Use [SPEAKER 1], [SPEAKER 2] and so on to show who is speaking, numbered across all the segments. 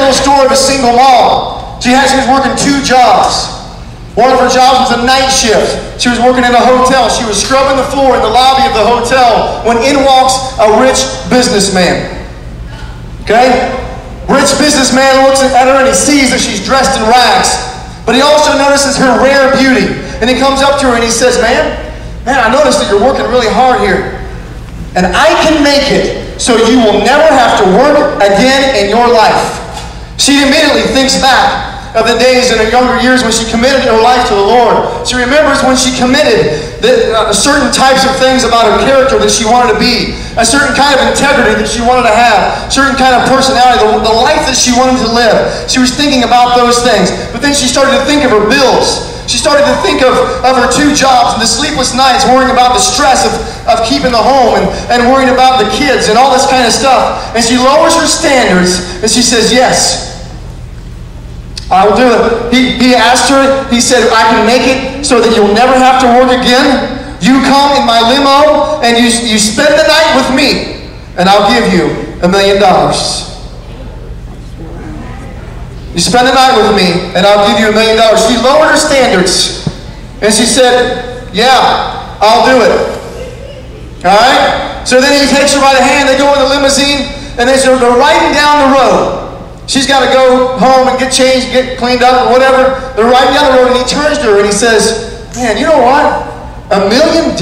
[SPEAKER 1] little story of a single mom. She was working 2 jobs. One of her jobs was a night shift. She was working in a hotel. She was scrubbing the floor in the lobby of the hotel when in walks a rich businessman. Okay? Rich businessman looks at her and he sees that she's dressed in rags. But he also notices her rare beauty. And he comes up to her and he says, man, I noticed that you're working really hard here. And I can make it so you will never have to work again in your life. She immediately thinks back of the days in her younger years when she committed her life to the Lord. She remembers when she committed certain types of things about her character that she wanted to be, a certain kind of integrity that she wanted to have, certain kind of personality, the life that she wanted to live. She was thinking about those things. But then she started to think of her bills. She started to think of her 2 jobs and the sleepless nights, worrying about the stress of keeping the home and worrying about the kids and all this kind of stuff. And she lowers her standards and she says, yes, I will do it. He asked her, he said, I can make it so that you'll never have to work again. You come in my limo and you spend the night with me and I'll give you $1 million. You spend the night with me and I'll give you $1 million. She lowered her standards and she said, yeah, I'll do it. Alright? So then he takes her by the hand, they go in the limousine and they're riding down the road. She's got to go home and get changed, get cleaned up or whatever. They're riding down the road and he turns to her and he says, man, you know what? $1 million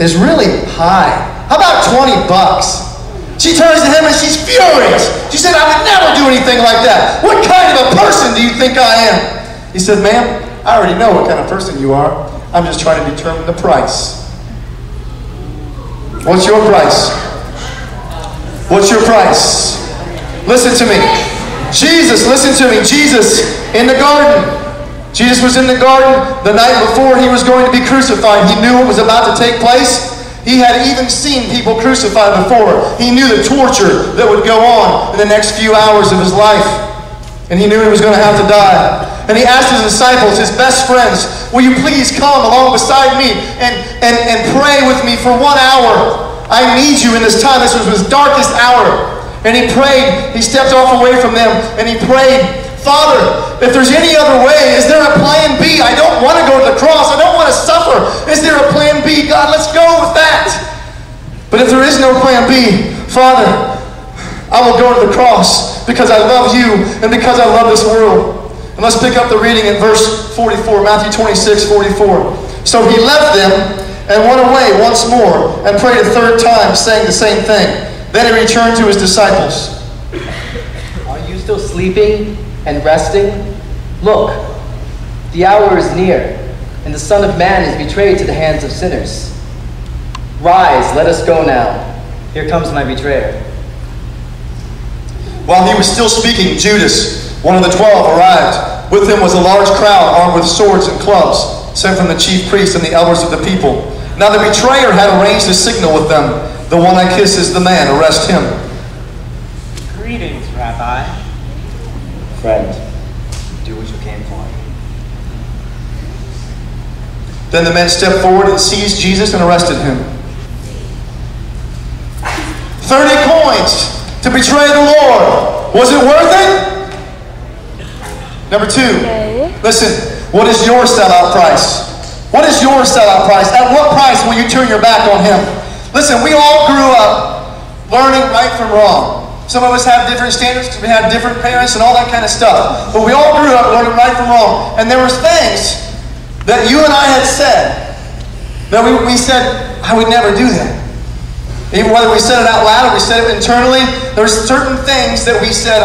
[SPEAKER 1] is really high. How about 20 bucks? She turns to him and she's furious. She said, I would never do anything like that. What kind of a person do you think I am? He said, ma'am, I already know what kind of person you are. I'm just trying to determine the price. What's your price? What's your price? Listen to me. Jesus, listen to me. Jesus in the garden. Jesus was in the garden the night before he was going to be crucified. He knew what was about to take place. He had even seen people crucified before. He knew the torture that would go on in the next few hours of his life. And he knew he was going to have to die. And he asked his disciples, his best friends, will you please come along beside me and pray with me for 1 hour? I need you in this time. This was his darkest hour. And he prayed, he stepped off away from them, and he prayed, Father, if there's any other way, is there a plan B? I don't want to go to the cross. I don't want to suffer. Is there a plan B? God, let's go with that. But if there is no plan B, Father, I will go to the cross because I love you and because I love this world. And let's pick up the reading in verse 44, Matthew 26:44. So he left them and went away once more and prayed a 3rd time, saying the same thing. Then he returned to his disciples.
[SPEAKER 2] Are you still sleeping and resting? Look, the hour is near, and the Son of Man is betrayed to the hands of sinners. Rise, let us go now. Here comes my betrayer.
[SPEAKER 1] While he was still speaking, Judas, one of the 12, arrived. With him was a large crowd armed with swords and clubs, sent from the chief priests and the elders of the people. Now the betrayer had arranged a signal with them. The one I kiss is the man. Arrest him.
[SPEAKER 3] Greetings, Rabbi.
[SPEAKER 2] Friend, do what you came for.
[SPEAKER 1] Then the men stepped forward and seized Jesus and arrested him. 30 coins to betray the Lord. Was it worth it? Number 2.
[SPEAKER 4] Okay.
[SPEAKER 1] Listen, what is your sellout price? What is your sellout price? At what price will you turn your back on him? Listen, we all grew up learning right from wrong. Some of us have different standards because we had different parents and all that kind of stuff. But we all grew up learning right from wrong. And there was things that you and I had said that we said, I would never do that. Even whether we said it out loud or we said it internally, there were certain things that we said,